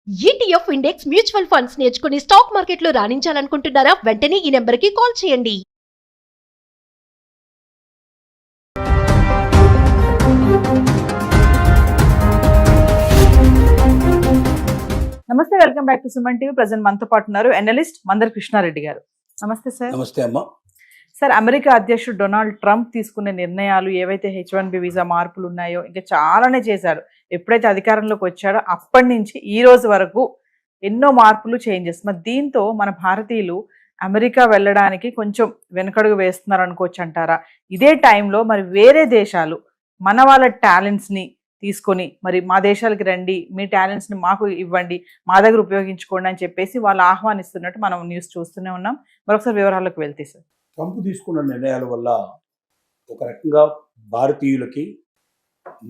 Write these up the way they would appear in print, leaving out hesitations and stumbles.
ETF index mutual funds నేర్చుకుని stock మార్కెట్లో రాణించాలనుకుంటున్నారా? వెంటనే ఈ నెంబర్కి కాల్ చేయండి. నమస్తే, welcome back to Suman TV. Present మనతో పాటు ఉన్నారు ఎనలిస్ట్ మందర్ కృష్ణారెడ్డి గారు. నమస్తే సార్. నమస్తే అమ్మా. సార్, అమెరికా అధ్యక్షుడు డొనాల్డ్ ట్రంప్ తీసుకునే నిర్ణయాలు ఏవైతే H1B వీసా మార్పులు ఉన్నాయో ఇంకా చాలానే చేశాడు. ఎప్పుడైతే అధికారంలోకి వచ్చాడో అప్పటి నుంచి ఈ రోజు వరకు ఎన్నో మార్పులు, చేంజెస్. మరి దీంతో మన భారతీయులు అమెరికా వెళ్ళడానికి కొంచెం వెనకడుగు వేస్తున్నారు అనుకోవచ్చు అంటారా? ఇదే టైంలో మరి వేరే దేశాలు మన వాళ్ళ టాలెంట్స్ని తీసుకొని మరి మా దేశాలకి రండి, మీ టాలెంట్స్ని మాకు ఇవ్వండి, మా దగ్గర ఉపయోగించుకోండి అని చెప్పేసి వాళ్ళు ఆహ్వానిస్తున్నట్టు మనం న్యూస్ చూస్తూనే ఉన్నాం. మరొకసారి వివరాలకు వెళ్తే సార్, ట్రంప్ తీసుకున్న నిర్ణయాల వల్ల ఒక రకంగా భారతీయులకి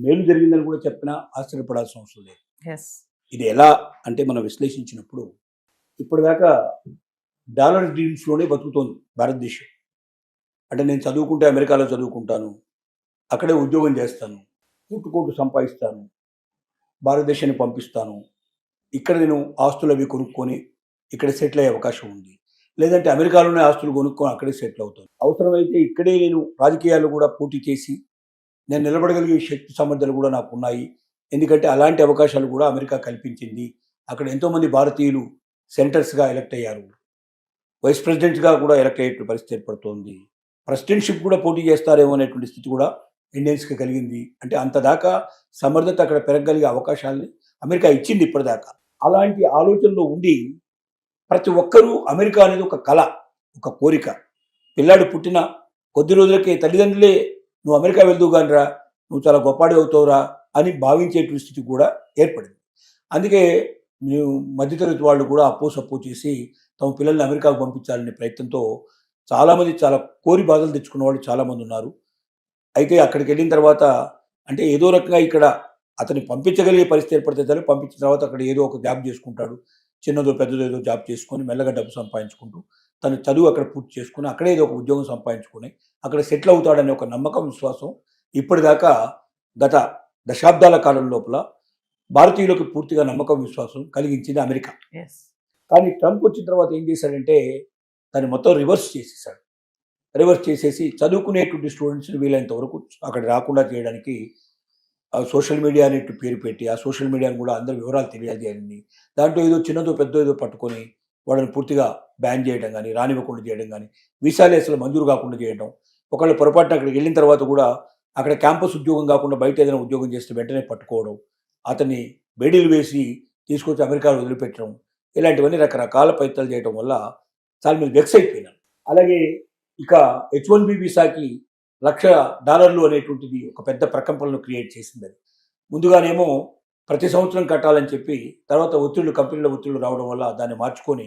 మేలు జరిగిందని కూడా చెప్పినా ఆశ్చర్యపడాల్సిన అవసరం లేదు. ఇది ఎలా అంటే మనం విశ్లేషించినప్పుడు ఇప్పటిదాకా డాలర్ డ్రీమ్స్లోనే బతుకుతోంది భారతదేశం. అంటే నేను చదువుకుంటే అమెరికాలో చదువుకుంటాను, అక్కడే ఉద్యోగం చేస్తాను, కోటు సంపాదిస్తాను, భారతదేశాన్ని పంపిస్తాను, ఇక్కడ నేను ఆస్తులు అవి కొనుక్కొని ఇక్కడ సెటిల్ అయ్యే అవకాశం ఉంది, లేదంటే అమెరికాలోనే ఆస్తులు కొనుక్కొని అక్కడే సెటిల్ అవుతాను, అవసరమైతే ఇక్కడే నేను రాజకీయాలు కూడా పోటీ చేసి నేను నిలబడగలిగే శక్తి సామర్థ్యాలు కూడా నాకు ఉన్నాయి, ఎందుకంటే అలాంటి అవకాశాలు కూడా అమెరికా కల్పించింది. అక్కడ ఎంతోమంది భారతీయులు సెనేటర్స్గా ఎలక్ట్ అయ్యారు, వైస్ ప్రెసిడెంట్గా కూడా ఎలక్ట్ అయ్యే పరిస్థితి ఏర్పడుతోంది, ప్రెసిడెంట్షిప్ కూడా పోటీ చేస్తారేమో అనేటువంటి స్థితి కూడా ఇండియన్స్కి కలిగింది. అంటే అంతదాకా సమర్థత అక్కడ పెరగగలిగే అవకాశాలని అమెరికా ఇచ్చింది ఇప్పటిదాకా. అలాంటి ఆలోచనలో ఉండి ప్రతి ఒక్కరూ అమెరికా అనేది ఒక కళ, ఒక కోరిక. పిల్లాడు పుట్టిన కొద్ది రోజులకే తల్లిదండ్రులే నువ్వు అమెరికా వెళ్దువు కానిరా, నువ్వు చాలా గొప్పవాడి అవుతావురా అని భావించేటువంటి స్థితి కూడా ఏర్పడింది. అందుకే మధ్యతరగతి వాళ్ళు కూడా అప్పో చేసి తమ పిల్లల్ని అమెరికాకు పంపించాలనే ప్రయత్నంతో చాలామంది చాలా కోరి బాధలు తెచ్చుకున్న వాళ్ళు చాలామంది ఉన్నారు. అయితే అక్కడికి వెళ్ళిన తర్వాత అంటే ఏదో రకంగా ఇక్కడ అతన్ని పంపించగలిగే పరిస్థితి ఏర్పడితే చాలు, పంపించిన తర్వాత అక్కడ ఏదో ఒక జాబ్ చేసుకుంటాడు, చిన్నదో పెద్దదో ఏదో జాబ్ చేసుకొని మెల్లగా డబ్బు సంపాదించుకుంటూ తను చదువు అక్కడ పూర్తి చేసుకుని అక్కడే ఏదో ఒక ఉద్యోగం సంపాదించుకొని అక్కడ సెటిల్ అవుతాడనే ఒక నమ్మకం, విశ్వాసం ఇప్పటిదాకా గత దశాబ్దాల కాలం లోపల భారతీయులకు పూర్తిగా నమ్మకం, విశ్వాసం కలిగించింది అమెరికా. కానీ ట్రంప్ వచ్చిన తర్వాత ఏం చేశాడంటే దాన్ని మొత్తం రివర్స్ చేసేసి చదువుకునేటువంటి స్టూడెంట్స్ని వీలైనంత వరకు అక్కడ రాకుండా చేయడానికి సోషల్ మీడియా అనేట్టు పేరు పెట్టి ఆ సోషల్ మీడియాను కూడా అందరి వివరాలు తెలియజేయాలని, దాంట్లో ఏదో చిన్నదో పెద్దో ఏదో పట్టుకొని వాళ్ళని పూర్తిగా బ్యాన్ చేయడం కానీ, రానివ్వకుండా చేయడం కానీ, వీసాలు అసలు మంజూరు కాకుండా చేయడం, ఒకళ్ళు పొరపాటున అక్కడికి వెళ్ళిన తర్వాత కూడా అక్కడ క్యాంపస్ ఉద్యోగం కాకుండా బయట ఏదైనా ఉద్యోగం చేస్తే వెంటనే పట్టుకోవడం, అతన్ని బేడీలు వేసి తీసుకొచ్చి అమెరికాలో వదిలిపెట్టడం, ఇలాంటివన్నీ రకరకాల ప్రయత్నాలు చేయడం వల్ల చాలా మీరు వెక్స్ అయిపోయినాను. అలాగే ఇక H1B వీసాకి $1,00,000 అనేటువంటిది ఒక పెద్ద ప్రకంపనను క్రియేట్ చేసింది. అది ముందుగానేమో ప్రతి సంవత్సరం కట్టాలని చెప్పి తర్వాత కంపెనీల ఒత్తిళ్లు రావడం వల్ల దాన్ని మార్చుకొని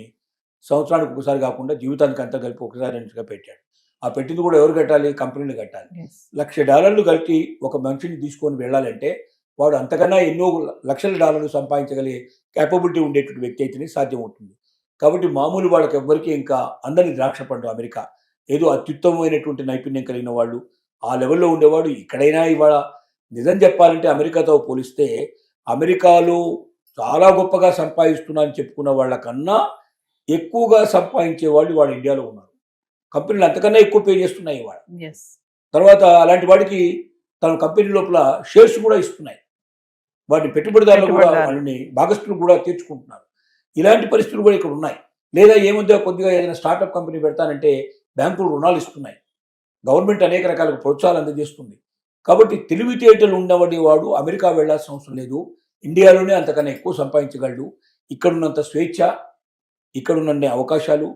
సంవత్సరానికి ఒకసారి కాకుండా జీవితానికి అంతా కలిపి ఒకసారి రెండుగా పెట్టాడు. ఆ పెట్టింది కూడా ఎవరు కట్టాలి? కంపెనీలు కట్టాలి. $1,00,000 కలిపి ఒక మనిషిని తీసుకొని వెళ్ళాలంటే వాడు అంతకన్నా ఎన్నో లక్షల డాలర్లు సంపాదించగలిగే క్యాపబిలిటీ ఉండేటువంటి వ్యక్తి అయితేనే సాధ్యమవుతుంది. కాబట్టి మామూలు వాళ్ళకి ఎవ్వరికీ ఇంకా అందరినీ ద్రాక్ష పండు అమెరికా, ఏదో అత్యుత్తమమైనటువంటి నైపుణ్యం కలిగిన వాళ్ళు ఆ లెవెల్లో ఉండేవాడు. ఇక్కడైనా ఇవాళ నిజం చెప్పాలంటే అమెరికాతో పోలిస్తే అమెరికాలో చాలా గొప్పగా సంపాదిస్తున్నా అని చెప్పుకున్న వాళ్ళకన్నా ఎక్కువగా సంపాదించే వాళ్ళు వాళ్ళ ఇండియాలో ఉన్నారు. కంపెనీలు అంతకన్నా ఎక్కువ పే చేస్తున్నాయి ఇవాళ. తర్వాత అలాంటి వాడికి తన కంపెనీ లోపల షేర్స్ కూడా ఇస్తున్నాయి, వాటిని పెట్టుబడిదారులు కూడా వాళ్ళని భాగస్తులు కూడా తీర్చుకుంటున్నారు. ఇలాంటి పరిస్థితులు కూడా ఇక్కడ ఉన్నాయి. లేదా ఏముందో కొద్దిగా ఏదైనా స్టార్టప్ కంపెనీ పెడతానంటే బ్యాంకులు రుణాలు ఇస్తున్నాయి, గవర్నమెంట్ అనేక రకాల ప్రోత్సాహాలు అందజేస్తుంది. కాబట్టి తెలివితేటలు ఉండబడి వాడు అమెరికా వెళ్లాల్సిన అవసరం లేదు, ఇండియాలోనే అంతకన్నా ఎక్కువ సంపాదించగలడు. ఇక్కడున్నంత స్వేచ్ఛ, ఇక్కడున్న అవకాశాలు,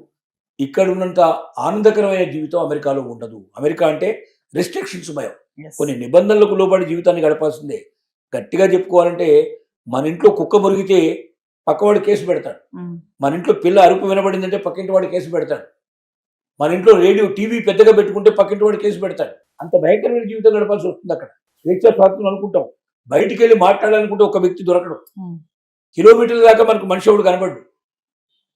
ఇక్కడున్నంత ఆనందకరమైన జీవితం అమెరికాలో ఉండదు. అమెరికా అంటే రెస్ట్రిక్షన్స్ భయం, కొన్ని నిబంధనలకు లోబడి జీవితాన్ని గడపాల్సిందే. గట్టిగా చెప్పుకోవాలంటే మన ఇంట్లో కుక్క మురిగితే పక్కవాడు కేసు పెడతాడు, మన ఇంట్లో పిల్ల అరుపు వినబడిందంటే పక్కింటి వాడు కేసు పెడతాడు, మన ఇంట్లో రేడియో టీవీ పెద్దగా పెట్టుకుంటే పక్కింటి వాడు కేసు పెడతాడు. అంత భయంకరమైన జీవితం గడపాల్సి వస్తుంది అక్కడ. స్వేచ్ఛ స్వాతంత్రం అనుకుంటాం, బయటికి వెళ్ళి మాట్లాడాలనుకుంటే ఒక వ్యక్తి దొరకడం, కిలోమీటర్ల దాకా మనకు మనిషి ఎవడు కనబడ్డు.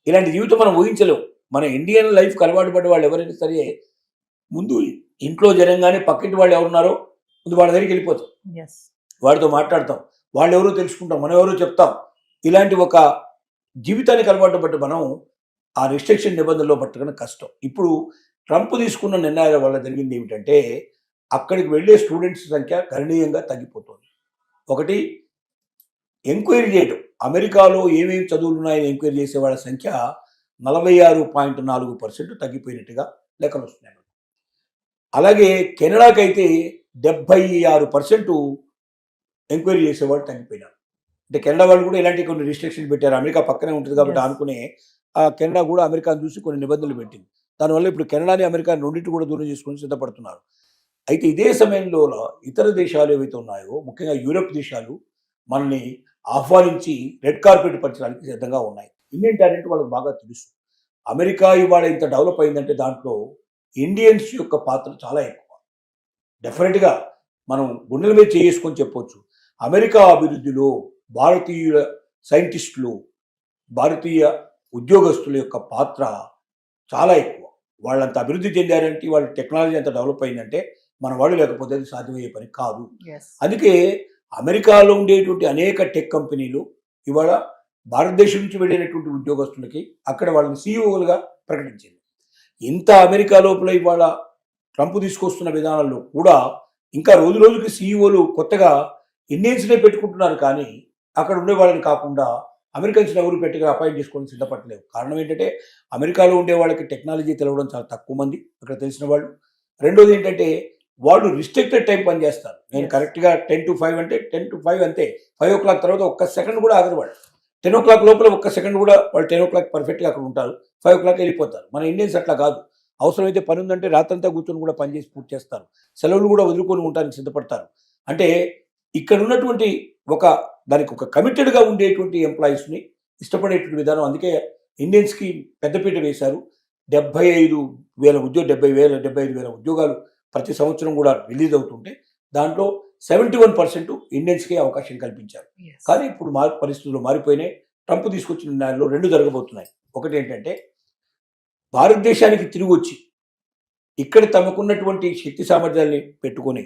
ఇలాంటి జీవితం మనం ఊహించలేము. మన ఇండియన్ లైఫ్కి అలవాటు పడ్డ వాళ్ళు ఎవరైనా సరే ముందు ఇంట్లో జనంగానే పక్కింటి వాళ్ళు ఎవరున్నారో ముందు వాళ్ళ దగ్గరికి వెళ్ళిపోతాం, వాడితో మాట్లాడతాం, వాళ్ళు ఎవరో తెలుసుకుంటాం, మనం ఎవరో చెప్తాం. ఇలాంటి ఒక జీవితానికి అలవాటు పట్టి మనం ఆ రిస్ట్రిక్షన్ నిబంధనలో పట్టడం కష్టం. ఇప్పుడు ట్రంప్ తీసుకున్న నిర్ణయాల వల్ల జరిగింది ఏమిటంటే అక్కడికి వెళ్ళే స్టూడెంట్స్ సంఖ్య గణనీయంగా తగ్గిపోతుంది. ఒకటి, ఎంక్వైరీ చేయడం, అమెరికాలో ఏమేమి చదువులు ఉన్నాయని ఎంక్వైరీ చేసే వాళ్ళ సంఖ్య 46.4% తగ్గిపోయినట్టుగా లెక్కలు వస్తున్నాయి. అలాగే కెనడాకైతే 76% ఎంక్వైరీ చేసేవాళ్ళు తగ్గిపోయినారు. అంటే కెనడా వాళ్ళు కూడా ఇలాంటి కొన్ని రిస్ట్రిక్షన్ పెట్టారు. అమెరికా పక్కనే ఉంటుంది కాబట్టి Yes. అనుకునే ఆ కెనడా కూడా అమెరికాను చూసి కొన్ని నిబంధనలు పెట్టింది. దానివల్ల ఇప్పుడు కెనడాని అమెరికా రెండింటి కూడా దూరం చేసుకొని సిద్ధపడుతున్నారు. అయితే ఇదే సమయంలో ఇతర దేశాలు ఏవైతే ఉన్నాయో, ముఖ్యంగా యూరప్ దేశాలు మనల్ని ఆహ్వానించి రెడ్ కార్పెట్ పంచడానికి సిద్ధంగా ఉన్నాయి. ఇండియన్ టాలెంట్ వాళ్ళకి బాగా తెలుసు. అమెరికా ఇవాళ ఇంత డెవలప్ అయిందంటే దాంట్లో ఇండియన్స్ యొక్క పాత్ర చాలా ఎక్కువ. డెఫినెట్గా మనం గుండెల మీద చేసుకొని చెప్పొచ్చు. అమెరికా అభివృద్ధిలో భారతీయ సైంటిస్టులు, భారతీయ ఉద్యోగస్తుల యొక్క పాత్ర చాలా ఎక్కువ. వాళ్ళంత అభివృద్ధి చెందారంటే, వాళ్ళ టెక్నాలజీ అంత డెవలప్ అయిందంటే మన వాళ్ళు లేకపోతే అది సాధ్యమయ్యే పని కాదు. Yes. అందుకే అమెరికాలో ఉండేటువంటి అనేక టెక్ కంపెనీలు ఇవాళ భారతదేశం నుంచి వెళ్ళినటువంటి ఉద్యోగస్తులకి అక్కడ వాళ్ళని సీఈఓలుగా ప్రకటించింది. ఇంత అమెరికా లోపల ఇవాళ ట్రంప్ తీసుకొస్తున్న విధానాల్లో కూడా ఇంకా రోజు రోజుకి సీఈఓలు కొత్తగా ఇండియన్స్నే పెట్టుకుంటున్నారు, కానీ అక్కడ ఉండే వాళ్ళని కాకుండా అమెరికన్స్ ఎవరు పెట్టిగా అపాయింట్ చేసుకొని సిద్ధపడలేవు. కారణం ఏంటంటే అమెరికాలో ఉండే వాళ్ళకి టెక్నాలజీ తెలవడం చాలా తక్కువ మంది అక్కడ తెలిసిన వాళ్ళు. రెండోది ఏంటంటే వాళ్ళు రిస్ట్రిక్టెడ్ టైం పనిచేస్తారు. నేను Yes. కరెక్ట్గా 10 to 5 అంటే 10 to 5 అంతే. 5 o'clock తర్వాత ఒక్క సెకండ్ కూడా ఆగరు వాళ్ళు. 10 o'clock లోపల ఒక్క సెకండ్ కూడా వాళ్ళు 10 o'clock పర్ఫెక్ట్గా అక్కడ ఉంటారు. 5 o'clock వెళ్ళిపోతారు. మన ఇండియన్స్ అట్లా కాదు. అవసరమైతే పని ఉందంటే రాత్రంతా కూర్చొని కూడా పని చేసి పూర్తి చేస్తారు. సెలవులు కూడా వదులుకొని ఉండడానికి సిద్ధపడతారు. అంటే ఇక్కడ ఉన్నటువంటి దానికి ఒక కమిటెడ్గా ఉండేటువంటి ఎంప్లాయీస్ని ఇష్టపడేటువంటి విధానం. అందుకే ఇండియన్స్కి పెద్దపీట వేశారు. 75,000 ఉద్యోగాలు ప్రతి సంవత్సరం కూడా రిలీజ్ అవుతుంటే దాంట్లో 71% ఇండియన్స్కి అవకాశం కల్పించారు. Yes. కానీ ఇప్పుడు పరిస్థితులు మారిపోయినాయి. ట్రంప్ తీసుకొచ్చిన నిర్ణయాల్లో 2 జరగబోతున్నాయి. ఒకటి ఏంటంటే భారతదేశానికి తిరిగి వచ్చి ఇక్కడ తమకున్నటువంటి శక్తి సామర్థ్యాన్ని పెట్టుకొని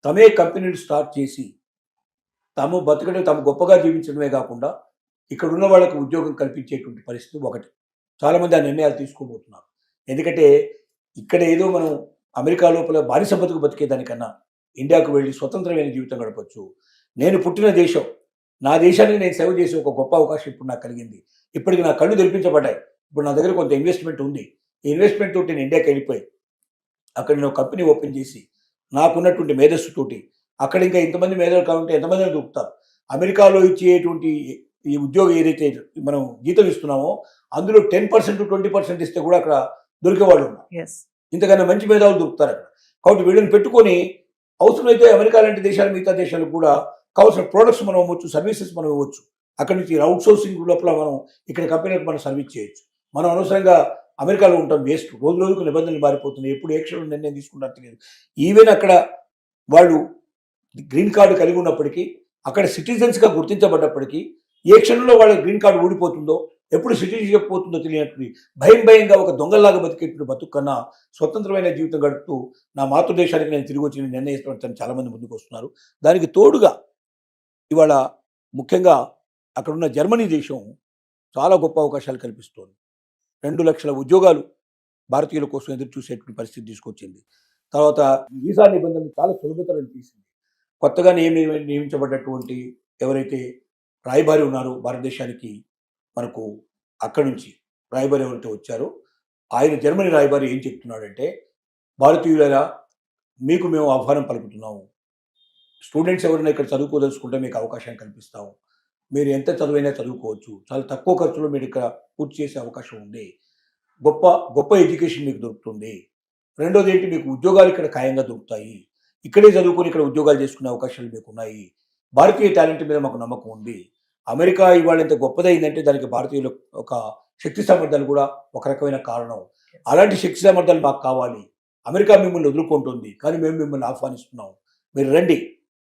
తమే కంపెనీలు స్టార్ట్ చేసి తాము బతకడం, తాము గొప్పగా జీవించడమే కాకుండా ఇక్కడ ఉన్న వాళ్ళకి ఉద్యోగం కల్పించేటువంటి పరిస్థితి ఒకటి. చాలామంది ఆ నిర్ణయాలు తీసుకోబోతున్నారు. ఎందుకంటే ఇక్కడ ఏదో మనం అమెరికా లోపల బానిస బతుకు బతికేదానికన్నా ఇండియాకు వెళ్ళి స్వతంత్రమైన జీవితం గడపచ్చు. నేను పుట్టిన దేశం, నా దేశానికి నేను సేవ చేసే ఒక గొప్ప అవకాశం ఇప్పుడు నాకు కలిగింది. ఇప్పటికి నా కళ్ళు తెరిపించబడ్డాయి. ఇప్పుడు నా దగ్గర కొంత ఇన్వెస్ట్మెంట్ ఉంది. ఈ ఇన్వెస్ట్మెంట్ తోటి నేను ఇండియాకి వెళ్ళిపోయి అక్కడ నేను కంపెనీ ఓపెన్ చేసి నాకున్నటువంటి మేధస్సుతోటి అక్కడ ఇంకా ఇంతమంది మేధావులు కావాలంటే ఎంతమందిని దొరుకుతారు. అమెరికాలో ఇచ్చేటువంటి ఈ ఉద్యోగం ఏదైతే మనం జీతం ఇస్తున్నామో అందులో 10% 20% ఇస్తే కూడా అక్కడ దొరికేవాళ్ళు ఉన్నారు. Yes. ఇంతకన్నా మంచి మేధావులు దొరుకుతారు అక్కడ. కాబట్టి వీళ్ళని పెట్టుకొని అవసరమైతే అమెరికా లాంటి దేశాలు, మిగతా దేశాలకు కూడా కావాల్సిన ప్రోడక్ట్స్ మనం ఇవ్వచ్చు, సర్వీసెస్ మనం ఇవ్వచ్చు. అక్కడి నుంచి అవుట్ సోర్సింగ్ లోపల మనం ఇక్కడ కంపెనీలకు మనం సర్వీస్ చేయొచ్చు. మనం అనవసరంగా అమెరికాలో ఉంటాం వేస్ట్. రోజు రోజుకు నిబంధనలు మారిపోతున్నాయి. ఎప్పుడు ఏ క్షణంలో నిర్ణయం తీసుకుంటారో తెలియదు. ఈవెన్ అక్కడ వాళ్ళు గ్రీన్ కార్డు కలిగి ఉన్నప్పటికీ, అక్కడ సిటిజన్స్గా గుర్తించబడ్డప్పటికీ ఏ క్షణంలో వాళ్ళ గ్రీన్ కార్డు ఊడిపోతుందో, ఎప్పుడు సిటిజన్షిప్ పోతుందో తెలియనటువంటి భయంగా ఒక దొంగల్లాగా బతికేటువంటి బతుకు కన్నా స్వతంత్రమైన జీవితం గడుపుతూ నా మాతృదేశానికి నేను తిరిగి వచ్చి నిర్ణయిస్తాను చాలామంది ముందుకు వస్తున్నారు. దానికి తోడుగా ఇవాళ ముఖ్యంగా అక్కడున్న జర్మనీ దేశం చాలా గొప్ప అవకాశాలు కల్పిస్తోంది. 2 లక్షల ఉద్యోగాలు భారతీయుల కోసం ఎదురు చూసేటువంటి పరిస్థితి తీసుకొచ్చింది. తర్వాత వీసా నిబంధనలు చాలా సులభతరం తీసింది. కొత్తగా నియమించబడ్డటువంటి ఎవరైతే రాయబారి ఉన్నారో భారతదేశానికి, మనకు అక్కడి నుంచి రాయబారి ఎవరైతే వచ్చారో ఆయన జర్మనీ రాయబారి ఏం చెప్తున్నాడంటే, భారతీయులరా మీకు మేము ఆహ్వానం పలుకుతున్నాము. స్టూడెంట్స్ ఎవరైనా ఇక్కడ చదువుకోదలుచుకుంటే మీకు అవకాశం కల్పిస్తాము. మీరు ఎంత చదువైనా చదువుకోవచ్చు. చాలా తక్కువ ఖర్చులో మీరు ఇక్కడ పూర్తి చేసే అవకాశం ఉంది. గొప్ప ఎడ్యుకేషన్ మీకు దొరుకుతుంది. రెండోది ఏంటి, మీకు ఉద్యోగాలు ఇక్కడ ఖాయంగా దొరుకుతాయి. ఇక్కడే చదువుకొని ఇక్కడ ఉద్యోగాలు చేసుకునే అవకాశాలు మీకు ఉన్నాయి. భారతీయ టాలెంట్ మీద మాకు నమ్మకం ఉంది. అమెరికా ఇవాళ ఎంత గొప్పదైందంటే దానికి భారతీయుల ఒక శక్తి సామర్థ్యాలు కూడా ఒక రకమైన కారణం. అలాంటి శక్తి సామర్థ్యాలు మాకు కావాలి. అమెరికా మిమ్మల్ని వదులుకుంటుంది, కానీ మేము మిమ్మల్ని ఆహ్వానిస్తున్నాం. మీరు రండి,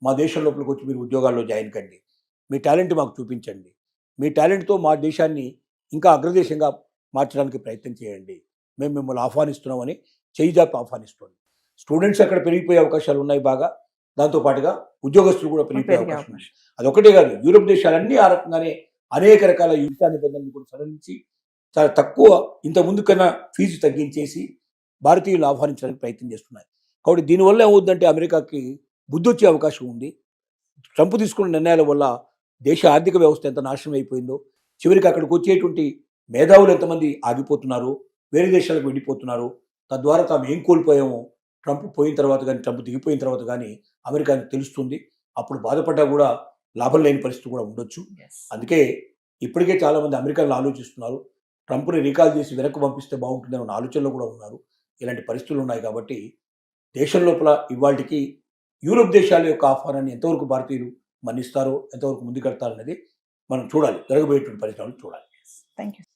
మా దేశం లోపలికి వచ్చి మీరు ఉద్యోగాల్లో జాయిన్ కండి. మీ టాలెంట్ మాకు చూపించండి. మీ టాలెంట్తో మా దేశాన్ని ఇంకా అగ్రదేశంగా మార్చడానికి ప్రయత్నం చేయండి. మేము మిమ్మల్ని ఆహ్వానిస్తున్నామని చేయిజాపి ఆహ్వానిస్తుంది. స్టూడెంట్స్ అక్కడ పెరిగిపోయే అవకాశాలు ఉన్నాయి బాగా. దాంతోపాటుగా ఉద్యోగస్తులు కూడా పెరిగిపోయే అవకాశం ఉంది. అదొకటే కాదు, యూరోప్ దేశాలన్నీ ఆ రకంగానే అనేక రకాల యుద్ధ నిబంధనలు కూడా సడలించి చాలా తక్కువ ఇంత ముందు కన్నా ఫీజు తగ్గించేసి భారతీయులు ఆహ్వానించడానికి ప్రయత్నం చేస్తున్నాయి. కాబట్టి దీనివల్ల ఏమవుతుందంటే అమెరికాకి బుద్ధి వచ్చే అవకాశం ఉంది. ట్రంప్ తీసుకున్న నిర్ణయాల వల్ల దేశ ఆర్థిక వ్యవస్థ ఎంత నాశనం అయిపోయిందో, చివరికి అక్కడికి వచ్చేటువంటి మేధావులు ఎంతమంది ఆగిపోతున్నారు, వేరే దేశాలకు వెళ్ళిపోతున్నారు, తద్వారా తాము ఏం కోల్పోయామో ట్రంప్ పోయిన తర్వాత కానీ, ట్రంప్ దిగిపోయిన తర్వాత కానీ అమెరికాకి తెలుస్తుంది. అప్పుడు బాధపడ్డా కూడా లాభం లేని పరిస్థితి కూడా ఉండొచ్చు. అందుకే ఇప్పటికే చాలామంది అమెరికాలో ఆలోచిస్తున్నారు, ట్రంప్ని రీకాల్ చేసి వెనక్కి పంపిస్తే బాగుంటుందన్న ఆలోచనలో కూడా ఉన్నారు. ఇలాంటి పరిస్థితులు ఉన్నాయి కాబట్టి దేశం లోపల ఇవాళకి యూరోప్ దేశాల యొక్క ఆహ్వానాన్ని ఎంతవరకు భారతీయులు మన్నిస్తారో, ఎంతవరకు ముందుకెడతారనేది మనం చూడాలి. జరగబోయేటువంటి పరిశ్రమలు చూడాలి. Thank you.